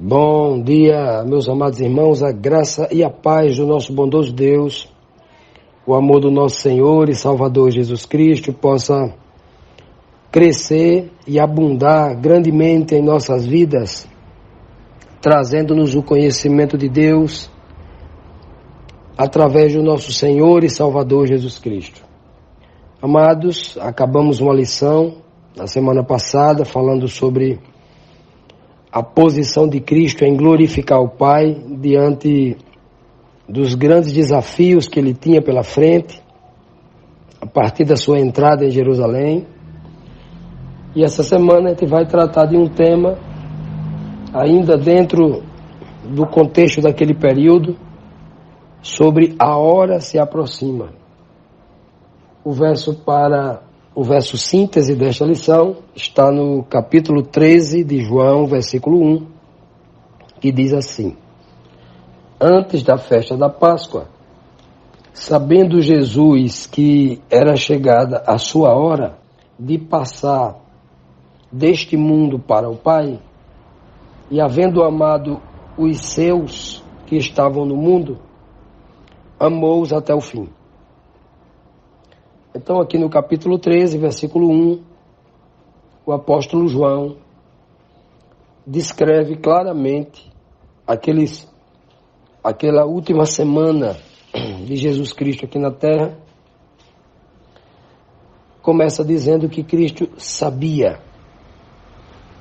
Bom dia, meus amados irmãos, a graça e a paz do nosso bondoso Deus, o amor do nosso Senhor e Salvador Jesus Cristo possa crescer e abundar grandemente em nossas vidas, trazendo-nos o conhecimento de Deus através do nosso Senhor e Salvador Jesus Cristo. Amados, acabamos uma lição na semana passada falando sobre a posição de Cristo em glorificar o Pai diante dos grandes desafios que ele tinha pela frente, a partir da sua entrada em Jerusalém. E essa semana a gente vai tratar de um tema, ainda dentro do contexto daquele período, sobre a hora se aproxima. O verso síntese desta lição está no capítulo 13 de João, versículo 1, que diz assim: Antes da festa da Páscoa, sabendo Jesus que era chegada a sua hora de passar deste mundo para o Pai, e havendo amado os seus que estavam no mundo, amou-os até o fim. Então, aqui no capítulo 13, versículo 1, o apóstolo João descreve claramente aquela última semana de Jesus Cristo aqui na terra. Começa dizendo que Cristo sabia,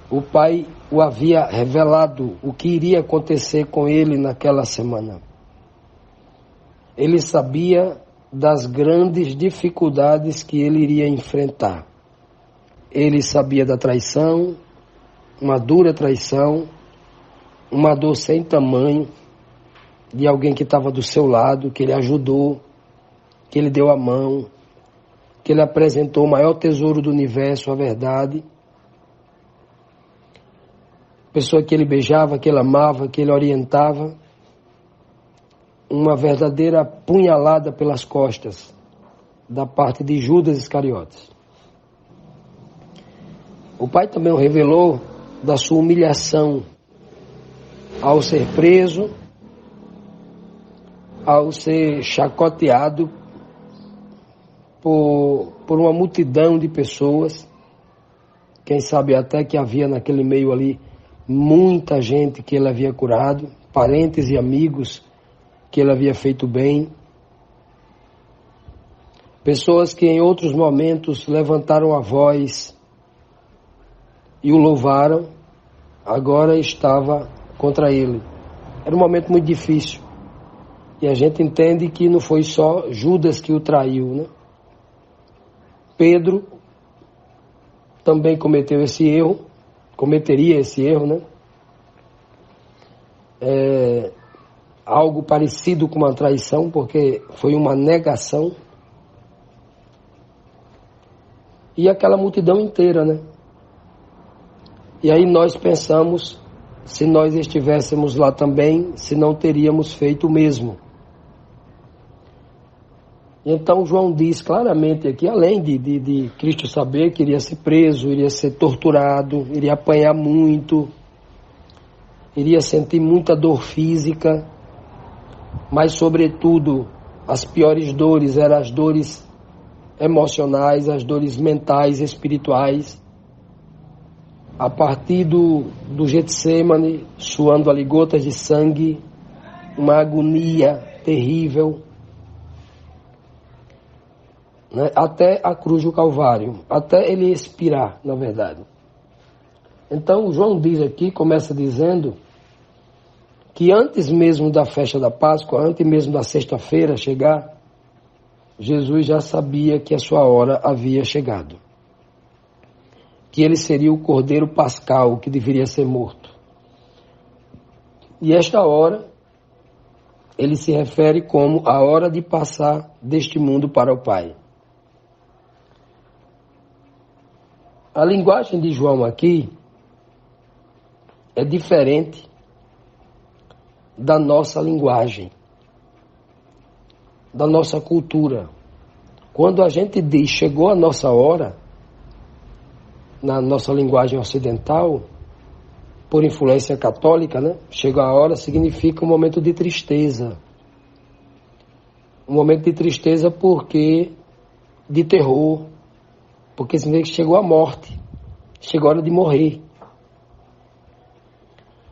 o Pai o havia revelado o que iria acontecer com ele naquela semana. Ele sabia das grandes dificuldades que ele iria enfrentar. Ele sabia da traição, uma dura traição, uma dor sem tamanho, de alguém que estava do seu lado, que ele ajudou, que ele deu a mão, que ele apresentou o maior tesouro do universo, a verdade. Pessoa que ele beijava, que ele amava, que ele orientava. Uma verdadeira punhalada pelas costas da parte de Judas Iscariotes. O Pai também o revelou da sua humilhação ao ser preso, ao ser chacoteado por uma multidão de pessoas. Quem sabe até que havia naquele meio ali muita gente que ele havia curado, parentes e amigos que ele havia feito bem. Pessoas que em outros momentos levantaram a voz e o louvaram, agora estava contra ele. Era um momento muito difícil. E a gente entende que não foi só Judas que o traiu, né? Pedro também cometeria esse erro, né? Algo parecido com uma traição, porque foi uma negação. E aquela multidão inteira, né? E aí nós pensamos, se nós estivéssemos lá também, se não teríamos feito o mesmo. Então João diz claramente aqui, além de Cristo saber que iria ser preso, iria ser torturado, iria apanhar muito, iria sentir muita dor física, mas, sobretudo, as piores dores eram as dores emocionais, as dores mentais, espirituais. A partir do Getsêmani, suando ali gotas de sangue, uma agonia terrível, né? Até a cruz do Calvário, até ele expirar, na verdade. Então, João diz aqui, começa dizendo que antes mesmo da festa da Páscoa, antes mesmo da sexta-feira chegar, Jesus já sabia que a sua hora havia chegado. Que ele seria o cordeiro pascal que deveria ser morto. E esta hora, ele se refere como a hora de passar deste mundo para o Pai. A linguagem de João aqui é diferente da nossa linguagem, da nossa cultura. Quando a gente diz chegou a nossa hora, na nossa linguagem ocidental, por influência católica, né? Chega a hora significa um momento de tristeza. Um momento de tristeza porque de terror, porque significa que chegou a morte, chegou a hora de morrer.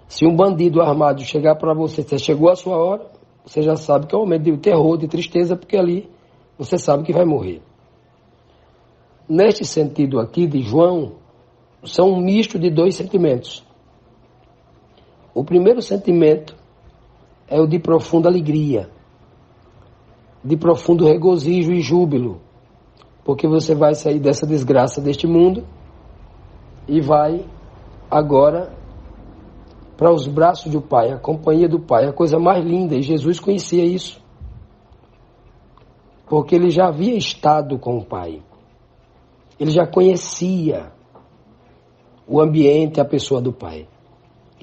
Se um bandido armado chegar para você, você chegou a sua hora, você já sabe que é um momento de terror, de tristeza, porque ali você sabe que vai morrer. Neste sentido aqui de João, são um misto de dois sentimentos. O primeiro sentimento é o de profunda alegria, de profundo regozijo e júbilo, porque você vai sair dessa desgraça deste mundo e vai agora para os braços do Pai, a companhia do Pai, a coisa mais linda, e Jesus conhecia isso, porque ele já havia estado com o Pai, ele já conhecia o ambiente, a pessoa do Pai,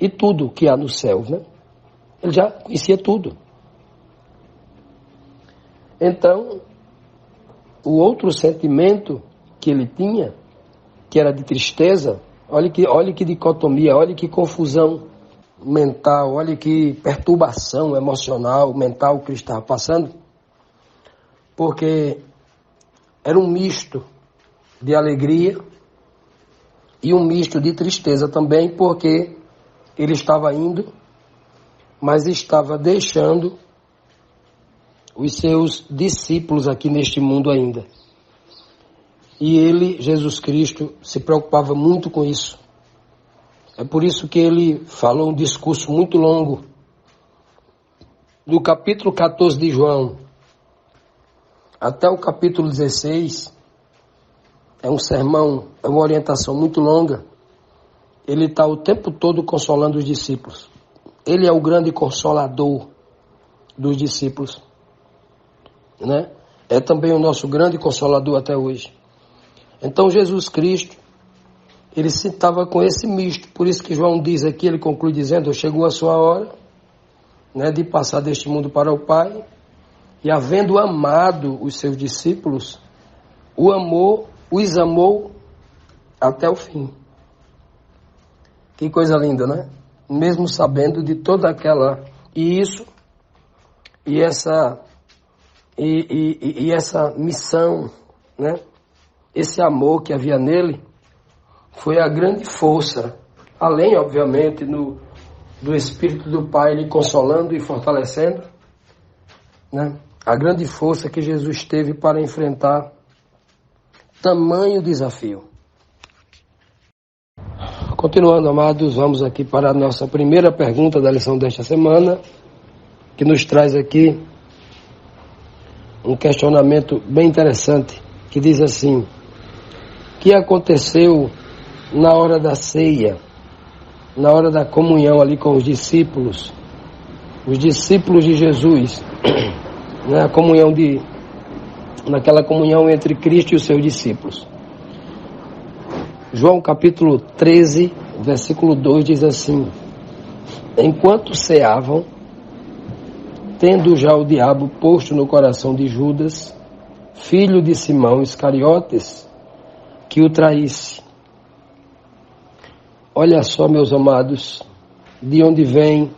e tudo que há no céu, né? Ele já conhecia tudo. Então, o outro sentimento que ele tinha, que era de tristeza, olha que dicotomia, olha que confusão mental, olha que perturbação emocional, mental que ele estava passando, porque era um misto de alegria e um misto de tristeza também, porque ele estava indo, mas estava deixando os seus discípulos aqui neste mundo ainda. E ele, Jesus Cristo, se preocupava muito com isso. É por isso que ele falou um discurso muito longo. Do capítulo 14 de João até o capítulo 16, é um sermão, é uma orientação muito longa. Ele está o tempo todo consolando os discípulos. Ele é o grande consolador dos discípulos, né? É também o nosso grande consolador até hoje. Então Jesus Cristo, ele se estava com esse misto, por isso que João diz aqui, ele conclui dizendo, chegou a sua hora, né, de passar deste mundo para o Pai, e havendo amado os seus discípulos, os amou até o fim. Que coisa linda, né? Mesmo sabendo de toda aquela, essa missão, né? Esse amor que havia nele, foi a grande força, além, obviamente, do Espírito do Pai lhe consolando e fortalecendo, né? A grande força que Jesus teve para enfrentar tamanho desafio. Continuando, amados, vamos aqui para a nossa primeira pergunta da lição desta semana, que nos traz aqui um questionamento bem interessante, que diz assim: o que aconteceu na hora da ceia, na hora da comunhão ali com os discípulos de Jesus, né? Naquela comunhão entre Cristo e os seus discípulos. João capítulo 13, versículo 2 diz assim: enquanto ceavam, tendo já o diabo posto no coração de Judas, filho de Simão Iscariotes, que o traísse. Olha só, meus amados, de onde vem,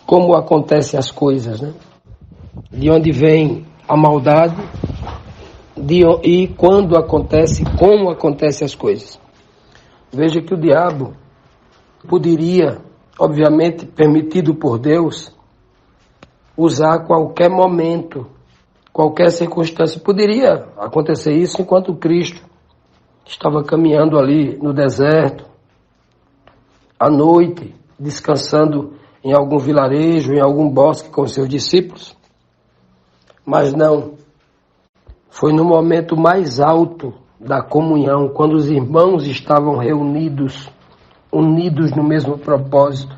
como acontecem as coisas, né? De onde vem a maldade e quando acontece, como acontecem as coisas. Veja que o diabo poderia, obviamente permitido por Deus, usar qualquer momento, qualquer circunstância. Poderia acontecer isso enquanto Cristo estava caminhando ali no deserto, à noite, descansando em algum vilarejo, em algum bosque com seus discípulos. Mas não, foi no momento mais alto da comunhão, quando os irmãos estavam reunidos, unidos no mesmo propósito,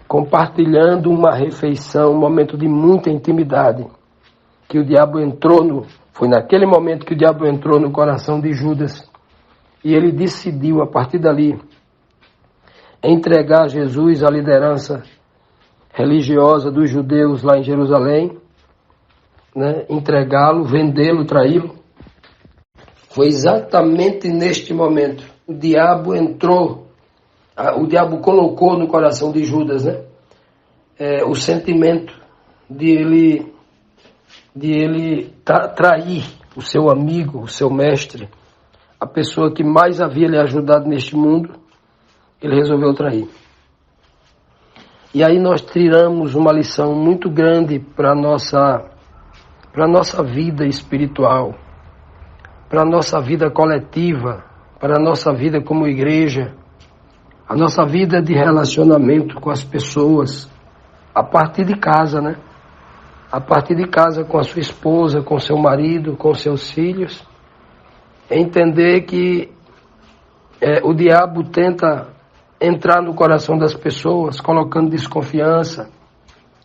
compartilhando uma refeição, um momento de muita intimidade, que o diabo foi naquele momento que o diabo entrou no coração de Judas, e ele decidiu, a partir dali, entregar Jesus à liderança religiosa dos judeus lá em Jerusalém, né? Entregá-lo, vendê-lo, traí-lo. Foi exatamente neste momento. O diabo entrou o diabo colocou no coração de Judas, né? O sentimento de ele trair o seu amigo, o seu mestre, a pessoa que mais havia lhe ajudado neste mundo, ele resolveu trair. E aí nós tiramos uma lição muito grande para a nossa vida espiritual, para a nossa vida coletiva, para a nossa vida como igreja, a nossa vida de relacionamento com as pessoas, a partir de casa, né? A partir de casa, com a sua esposa, com seu marido, com seus filhos, entender que o diabo tenta entrar no coração das pessoas, colocando desconfiança,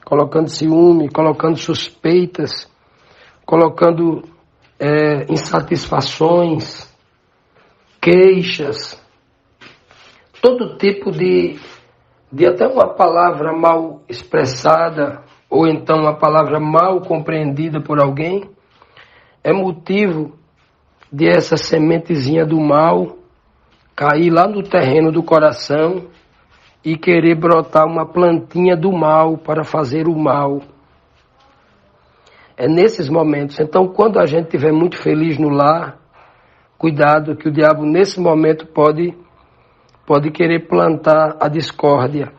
colocando ciúme, colocando suspeitas, colocando insatisfações, queixas, todo tipo de até uma palavra mal expressada, ou então uma palavra mal compreendida por alguém, é motivo de essa sementezinha do mal cair lá no terreno do coração e querer brotar uma plantinha do mal para fazer o mal. É nesses momentos. Então, quando a gente estiver muito feliz no lar, cuidado que o diabo nesse momento pode querer plantar a discórdia.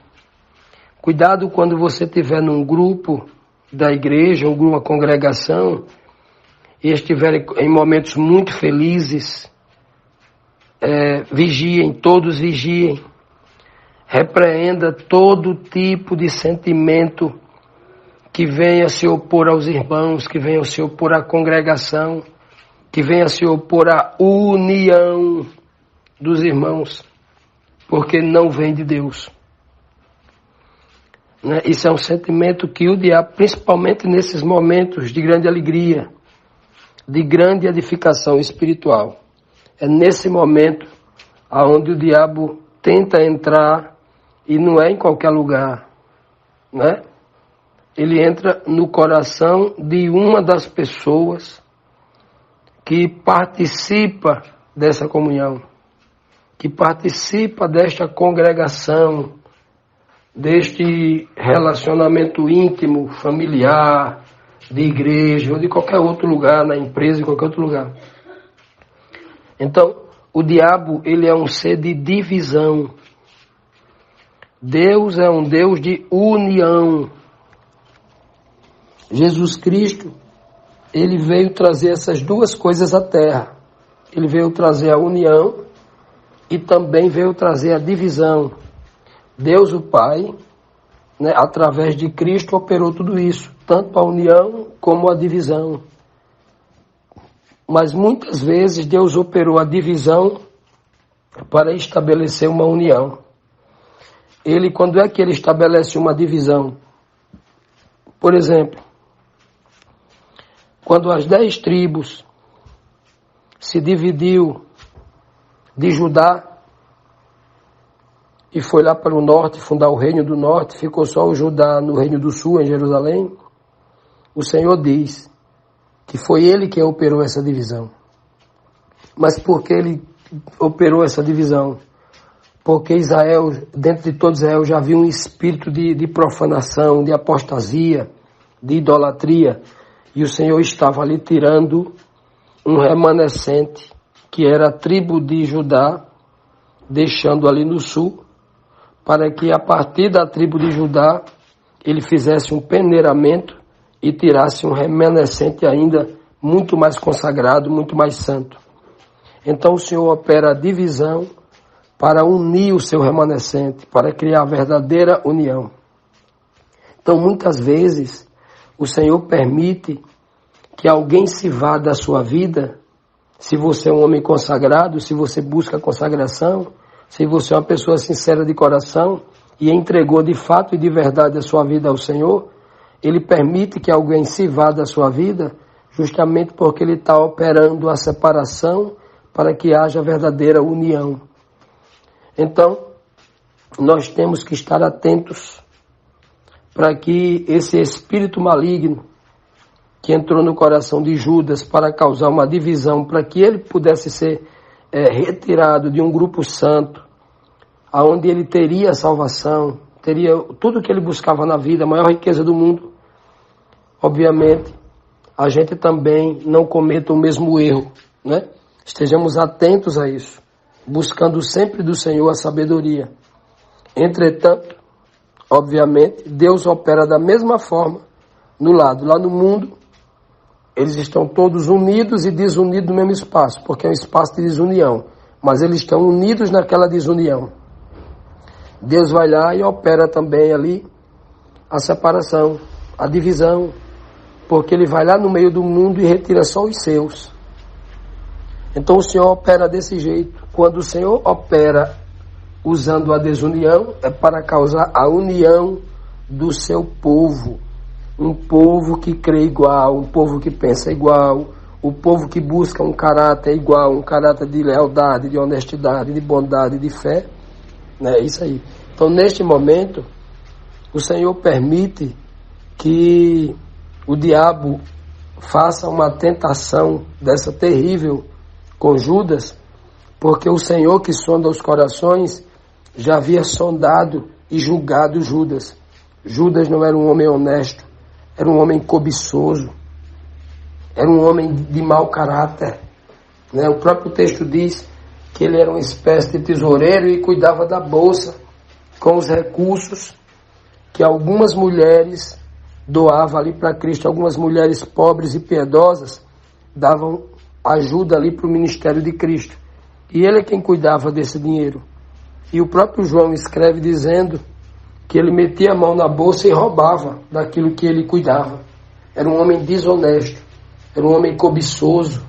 Cuidado quando você estiver num grupo da igreja, uma congregação, e estiver em momentos muito felizes, vigiem, todos vigiem. Repreenda todo tipo de sentimento que venha se opor aos irmãos, que venha se opor à congregação, que venha se opor à união dos irmãos, porque não vem de Deus. Isso é um sentimento que o diabo, principalmente nesses momentos de grande alegria, de grande edificação espiritual, é nesse momento aonde o diabo tenta entrar, e não é em qualquer lugar, né? Ele entra no coração de uma das pessoas que participa dessa comunhão, que participa desta congregação, deste relacionamento íntimo, familiar, de igreja ou de qualquer outro lugar, na empresa, em qualquer outro lugar. Então, o diabo, ele é um ser de divisão. Deus é um Deus de união. Jesus Cristo, ele veio trazer essas duas coisas à terra. Ele veio trazer a união e também veio trazer a divisão. Deus, o Pai, né, através de Cristo, operou tudo isso, tanto a união como a divisão. Mas muitas vezes Deus operou a divisão para estabelecer uma união. Ele, quando é que ele estabelece uma divisão? Por exemplo, quando as 10 tribos se dividiu de Judá e foi lá para o norte fundar o reino do norte, ficou só o Judá no reino do sul, em Jerusalém, o Senhor diz que foi ele que operou essa divisão. Mas por que ele operou essa divisão? Porque Israel, dentro de todo Israel, já havia um espírito de profanação, de apostasia, de idolatria, e o Senhor estava ali tirando um remanescente, que era a tribo de Judá, deixando ali no sul, para que a partir da tribo de Judá, ele fizesse um peneiramento e tirasse um remanescente ainda muito mais consagrado, muito mais santo. Então o Senhor opera a divisão para unir o seu remanescente, para criar a verdadeira união. Então muitas vezes o Senhor permite que alguém se vá da sua vida, se você é um homem consagrado, se você busca consagração, se você é uma pessoa sincera de coração e entregou de fato e de verdade a sua vida ao Senhor, Ele permite que alguém se vá da sua vida justamente porque Ele está operando a separação para que haja verdadeira união. Então, nós temos que estar atentos para que esse espírito maligno que entrou no coração de Judas para causar uma divisão, para que ele pudesse ser retirado de um grupo santo, aonde ele teria salvação, teria tudo que ele buscava na vida, a maior riqueza do mundo. Obviamente, a gente também não cometa o mesmo erro, né? Estejamos atentos a isso, buscando sempre do Senhor a sabedoria. Entretanto, obviamente, Deus opera da mesma forma no lado. Lá no mundo, eles estão todos unidos e desunidos no mesmo espaço, porque é um espaço de desunião, mas eles estão unidos naquela desunião. Deus vai lá e opera também ali a separação, a divisão, porque ele vai lá no meio do mundo e retira só os seus. Então o Senhor opera desse jeito. Quando o Senhor opera usando a desunião, é para causar a união do seu povo. Um povo que crê igual, um povo que pensa igual, o povo que busca um caráter igual, um caráter de lealdade, de honestidade, de bondade, de fé. É isso aí. Então, neste momento, o Senhor permite que o diabo faça uma tentação dessa terrível com Judas, porque o Senhor que sonda os corações já havia sondado e julgado Judas. Judas não era um homem honesto, era um homem cobiçoso, era um homem de mau caráter, né? O próprio texto diz que ele era uma espécie de tesoureiro e cuidava da bolsa com os recursos que algumas mulheres doavam ali para Cristo. Algumas mulheres pobres e piedosas davam ajuda ali para o ministério de Cristo. E ele é quem cuidava desse dinheiro. E o próprio João escreve dizendo que ele metia a mão na bolsa e roubava daquilo que ele cuidava. Era um homem desonesto, era um homem cobiçoso.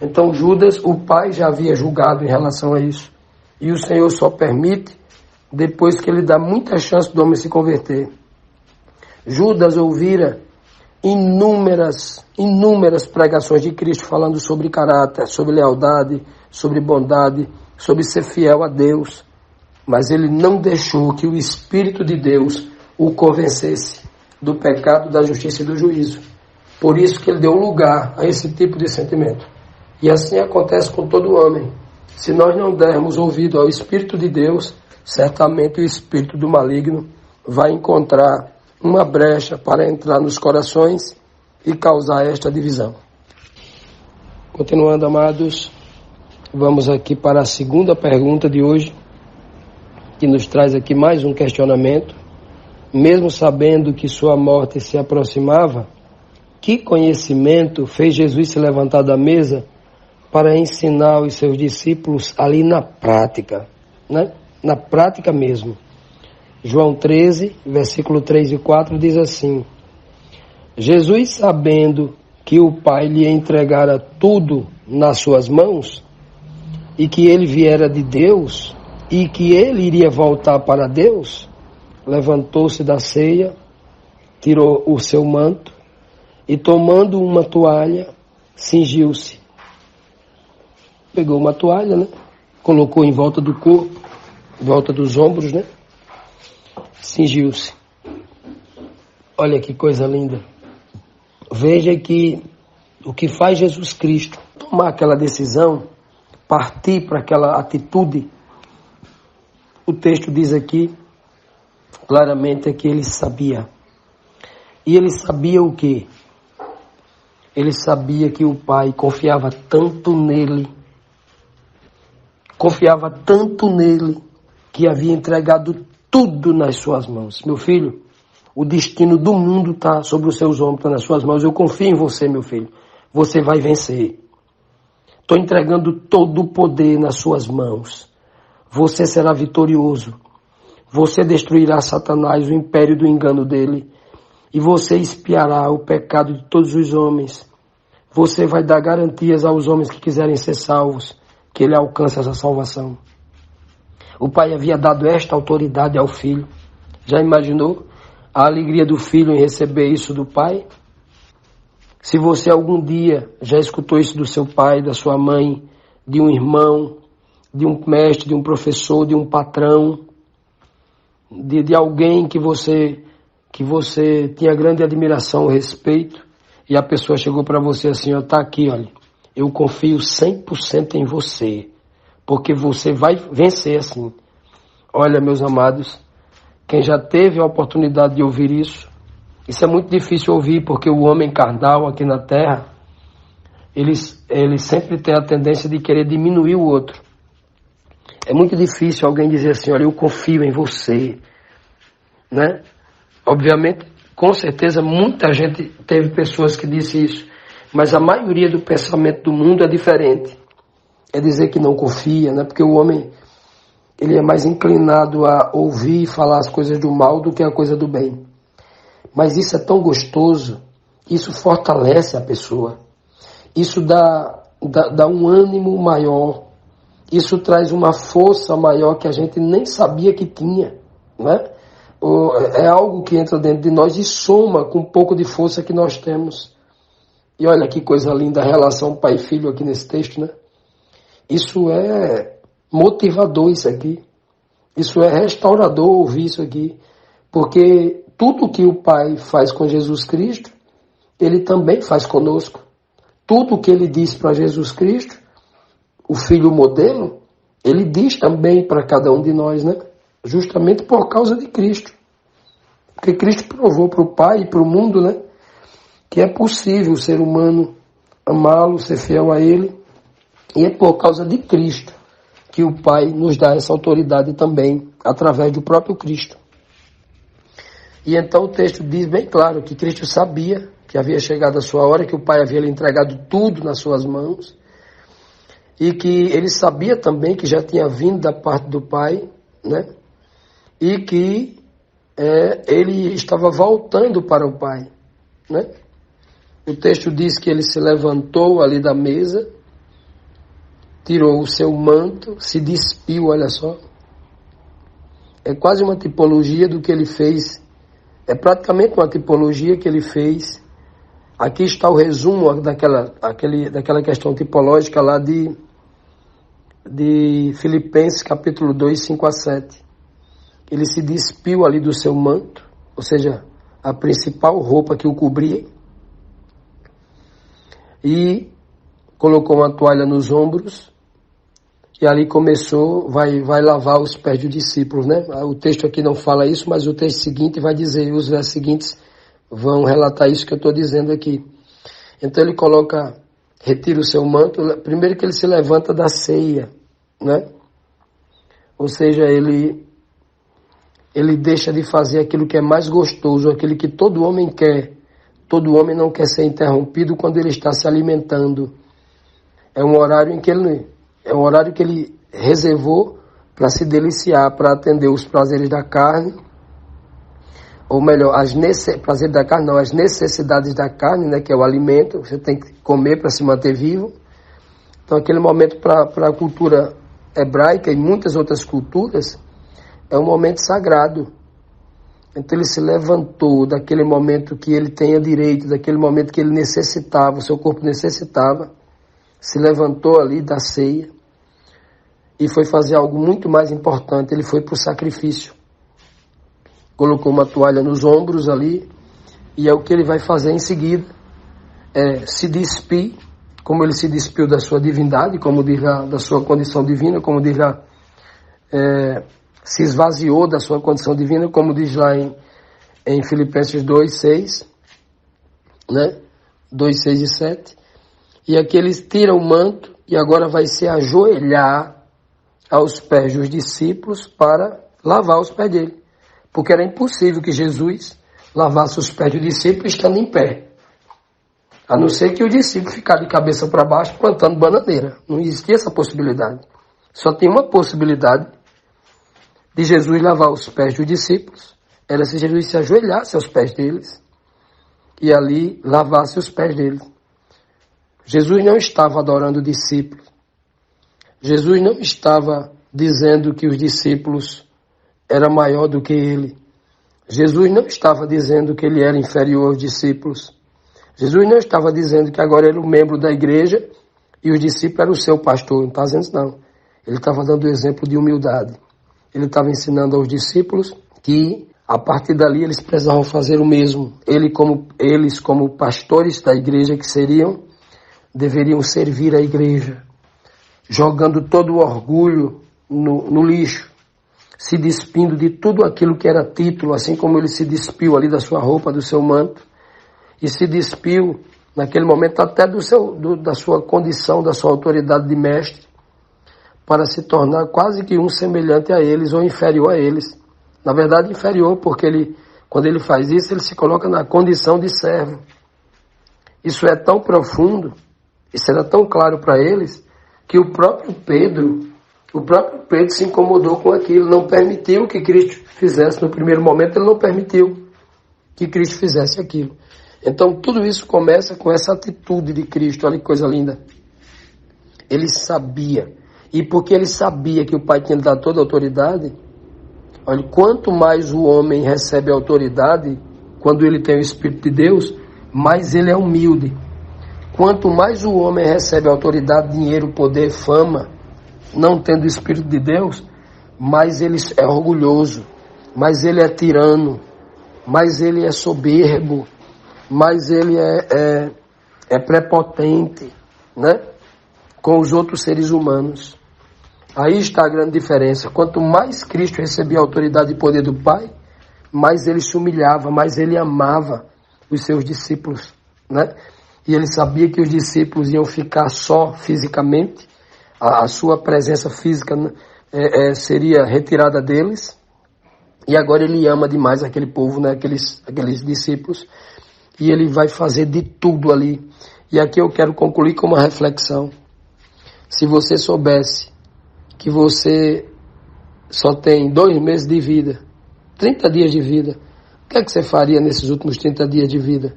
Então Judas, o pai, já havia julgado em relação a isso. E o Senhor só permite depois que ele dá muita chance do homem se converter. Judas ouvira inúmeras pregações de Cristo falando sobre caráter, sobre lealdade, sobre bondade, sobre ser fiel a Deus. Mas ele não deixou que o Espírito de Deus o convencesse do pecado, da justiça e do juízo. Por isso que ele deu lugar a esse tipo de sentimento. E assim acontece com todo homem. Se nós não dermos ouvido ao Espírito de Deus, certamente o espírito do maligno vai encontrar uma brecha para entrar nos corações e causar esta divisão. Continuando, amados, vamos aqui para a segunda pergunta de hoje, que nos traz aqui mais um questionamento. Mesmo sabendo que sua morte se aproximava, que conhecimento fez Jesus se levantar da mesa para ensinar os seus discípulos ali na prática, né? Na prática mesmo. João 13, versículo 3 e 4 diz assim: Jesus, sabendo que o Pai lhe entregara tudo nas suas mãos, e que ele viera de Deus, e que ele iria voltar para Deus, levantou-se da ceia, tirou o seu manto, e tomando uma toalha, cingiu-se. Pegou uma toalha, né? Colocou em volta do corpo, em volta dos ombros, né? Cingiu-se. Olha que coisa linda. Veja que o que faz Jesus Cristo tomar aquela decisão, partir para aquela atitude, o texto diz aqui claramente que ele sabia. E ele sabia o quê? Ele sabia que o Pai confiava tanto nele, que havia entregado tudo nas suas mãos. Meu filho, o destino do mundo está sobre os seus ombros, está nas suas mãos. Eu confio em você, meu filho. Você vai vencer. Estou entregando todo o poder nas suas mãos. Você será vitorioso. Você destruirá Satanás, o império do engano dele. E você expiará o pecado de todos os homens. Você vai dar garantias aos homens que quiserem ser salvos, que ele alcance essa salvação. O Pai havia dado esta autoridade ao Filho. Já imaginou a alegria do Filho em receber isso do Pai? Se você algum dia já escutou isso do seu pai, da sua mãe, de um irmão, de um mestre, de um professor, de um patrão, de alguém que você tinha grande admiração, respeito, e a pessoa chegou para você assim, ó, tá aqui, olha, eu confio 100% em você, porque você vai vencer assim. Olha, meus amados, quem já teve a oportunidade de ouvir isso é muito difícil ouvir, porque o homem carnal aqui na Terra, ele sempre tem a tendência de querer diminuir o outro. É muito difícil alguém dizer assim, olha, eu confio em você, né? Obviamente, com certeza, muita gente teve pessoas que disse isso, mas a maioria do pensamento do mundo é diferente. É dizer que não confia, né? Porque o homem, ele é mais inclinado a ouvir e falar as coisas do mal do que a coisa do bem. Mas isso é tão gostoso, isso fortalece a pessoa, isso dá um ânimo maior, isso traz uma força maior que a gente nem sabia que tinha, né? É algo que entra dentro de nós e soma com um pouco de força que nós temos. E olha que coisa linda a relação pai e filho aqui nesse texto, né? Isso é motivador, isso aqui. Isso é restaurador ouvir isso aqui. Porque tudo que o Pai faz com Jesus Cristo, Ele também faz conosco. Tudo que Ele diz para Jesus Cristo, o Filho modelo, Ele diz também para cada um de nós, né? Justamente por causa de Cristo. Porque Cristo provou para o Pai e para o mundo, né? Que é possível o ser humano amá-lo, ser fiel a Ele. E é por causa de Cristo que o Pai nos dá essa autoridade também, através do próprio Cristo. E então o texto diz bem claro que Cristo sabia que havia chegado a sua hora, que o Pai havia lhe entregado tudo nas suas mãos, e que ele sabia também que já tinha vindo da parte do Pai, né? E que ele estava voltando para o Pai, né? O texto diz que ele se levantou ali da mesa, tirou o seu manto, se despiu, olha só. É quase uma tipologia do que ele fez. É praticamente uma tipologia que ele fez. Aqui está o resumo daquela questão tipológica lá de Filipenses capítulo 2, 5 a 7. Ele se despiu ali do seu manto, ou seja, a principal roupa que o cobria, e colocou uma toalha nos ombros, e ali começou, vai lavar os pés dos discípulos, né? O texto aqui não fala isso, mas o texto seguinte vai dizer, os versos seguintes vão relatar isso que eu estou dizendo aqui. Então ele retira o seu manto, primeiro que ele se levanta da ceia, né? Ou seja, ele deixa de fazer aquilo que é mais gostoso, aquilo que todo homem quer. Todo homem não quer ser interrompido quando ele está se alimentando. É um horário que ele reservou para se deliciar, para atender os prazeres da carne, ou melhor, as necessidades da carne, né, que é o alimento, você tem que comer para se manter vivo. Então aquele momento para a cultura hebraica e muitas outras culturas é um momento sagrado. Então ele se levantou daquele momento que ele tenha direito, daquele momento que ele necessitava, o seu corpo necessitava, se levantou ali da ceia e foi fazer algo muito mais importante, ele foi para o sacrifício. Colocou uma toalha nos ombros ali, e é o que ele vai fazer em seguida, se despir, como ele se despiu da sua divindade, como diz lá, da sua condição divina, como diz lá, se esvaziou da sua condição divina, como diz lá em Filipenses 2, 6, né? 2, 6 e 7. E aqui eles tiram o manto e agora vai se ajoelhar aos pés dos discípulos para lavar os pés dele. Porque era impossível que Jesus lavasse os pés do discípulo estando em pé. A não ser que o discípulo ficar de cabeça para baixo plantando bananeira. Não existia essa possibilidade. Só tem uma possibilidade de Jesus lavar os pés dos discípulos. Era se Jesus se ajoelhasse aos pés deles e ali lavasse os pés deles. Jesus não estava adorando discípulos. Jesus não estava dizendo que os discípulos eram maior do que ele. Jesus não estava dizendo que ele era inferior aos discípulos. Jesus não estava dizendo que agora era o membro da igreja e os discípulos eram o seu pastor. Não está dizendo isso, não. Ele estava dando o exemplo de humildade. Ele estava ensinando aos discípulos que, a partir dali, eles precisavam fazer o mesmo. Eles, como pastores da igreja que seriam, deveriam servir a igreja, jogando todo o orgulho no lixo, se despindo de tudo aquilo que era título, assim como ele se despiu ali da sua roupa, do seu manto, e se despiu naquele momento até da sua condição, da sua autoridade de mestre, para se tornar quase que um semelhante a eles ou inferior a eles. Na verdade, inferior, porque quando ele faz isso, ele se coloca na condição de servo. Isso é tão profundo, isso era tão claro para eles, que o próprio Pedro se incomodou com aquilo, não permitiu que Cristo fizesse. No primeiro momento, ele não permitiu que Cristo fizesse aquilo. Então, tudo isso começa com essa atitude de Cristo. Olha que coisa linda. Ele sabia. E porque ele sabia que o Pai tinha dado toda a autoridade, olha, quanto mais o homem recebe autoridade, quando ele tem o Espírito de Deus, mais ele é humilde. Quanto mais o homem recebe autoridade, dinheiro, poder, fama, não tendo o Espírito de Deus, mais ele é orgulhoso, mais ele é tirano, mais ele é soberbo, mais ele é prepotente, né? Com os outros seres humanos. Aí está a grande diferença. Quanto mais Cristo recebia a autoridade e poder do Pai, mais ele se humilhava, mais ele amava os seus discípulos, né? E ele sabia que os discípulos iam ficar só fisicamente, a sua presença física seria retirada deles, e agora ele ama demais aquele povo, né? aqueles discípulos, e ele vai fazer de tudo ali. E aqui eu quero concluir com uma reflexão. Se você soubesse que você só tem 2 meses de vida, 30 dias de vida, o que é que você faria nesses últimos 30 dias de vida?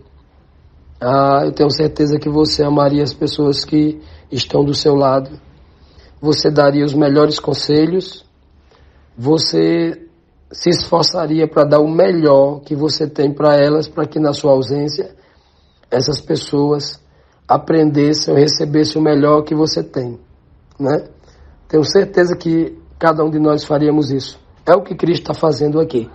Eu tenho certeza que você amaria as pessoas que estão do seu lado. Você daria os melhores conselhos. Você se esforçaria para dar o melhor que você tem para elas, para que na sua ausência essas pessoas aprendessem ou recebessem o melhor que você tem, né? Tenho certeza que cada um de nós faríamos isso. É o que Cristo está fazendo aqui.